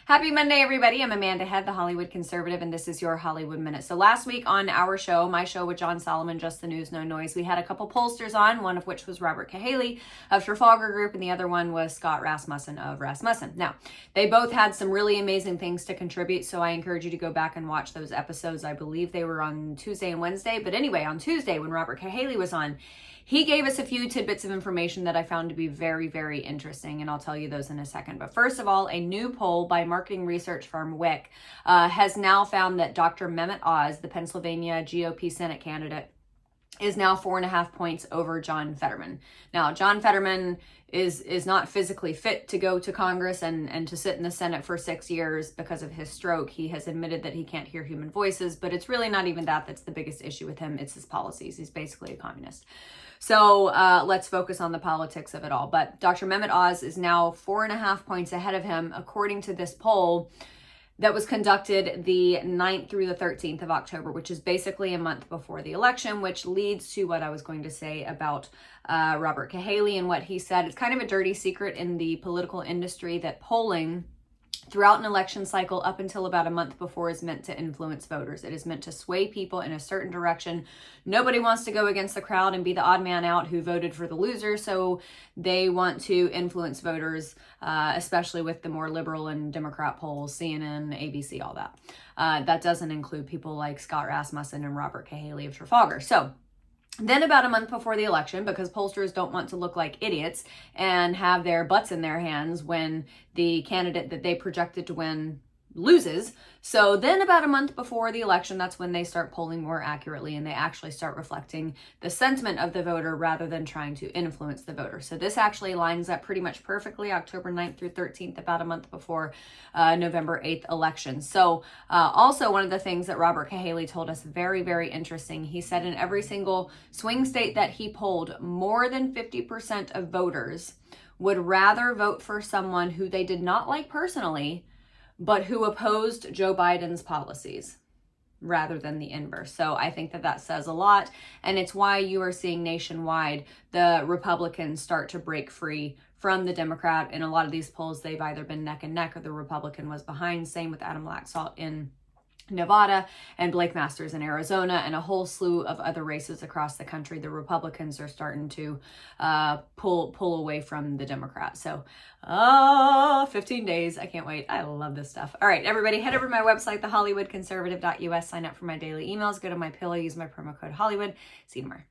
Happy Monday, everybody. I'm Amanda Head, the Hollywood Conservative, and this is your Hollywood Minute. So last week on our show, my show with John Solomon, Just the News, No Noise, we had a couple pollsters on, one of which was Robert Cahaly of Trafalgar Group, and the other one was Scott Rasmussen of Rasmussen. Now, they both had some really amazing things to contribute, so I encourage you to go back and watch those episodes. I believe they were on Tuesday and Wednesday, but anyway, on Tuesday when Robert Cahaly was on, he gave us a few tidbits of information that I found to be very, very interesting, and I'll tell you those in a second. But first of all, a new poll by marketing research firm WIC has now found that Dr. Mehmet Oz, the Pennsylvania GOP Senate candidate, is now 4.5 points over John Fetterman. Now, John Fetterman is not physically fit to go to Congress and to sit in the Senate for 6 years because of his stroke. He has admitted that he can't hear human voices, but it's really not even that's the biggest issue with him. It's his policies. He's basically a communist. So let's focus on the politics of it all. But Dr. Mehmet Oz is now 4.5 points ahead of him, according to this poll that was conducted the 9th through the 13th of October, which is basically a month before the election, which leads to what I was going to say about Robert Cahaly and what he said. It's kind of a dirty secret in the political industry that polling throughout an election cycle up until about a month before is meant to influence voters. It is meant to sway people in a certain direction. Nobody wants to go against the crowd and be the odd man out who voted for the loser, so they want to influence voters, especially with the more liberal and Democrat polls, CNN, ABC, all that. That doesn't include people like Scott Rasmussen and Robert Cahaly of Trafalgar. So then about a month before the election, because pollsters don't want to look like idiots and have their butts in their hands when the candidate that they projected to win loses. So then about a month before the election, that's when they start polling more accurately and they actually start reflecting the sentiment of the voter rather than trying to influence the voter. So this actually lines up pretty much perfectly, October 9th through 13th, about a month before November 8th election. So also one of the things that Robert Cahaly told us, very, very interesting, he said in every single swing state that he polled, more than 50% of voters would rather vote for someone who they did not like personally, but who opposed Joe Biden's policies rather than the inverse. So I think that says a lot, and it's why you are seeing nationwide the Republicans start to break free from the Democrat. In a lot of these polls, they've either been neck and neck or the Republican was behind. Same with Adam Laxalt in Nevada and Blake Masters in Arizona and a whole slew of other races across the country. The Republicans are starting to pull away from the Democrats. So 15 days. I can't wait. I love this stuff. All right, everybody, head over to my website, thehollywoodconservative.us. Sign up for my daily emails. Go to my pillow. Use my promo code Hollywood. See you tomorrow.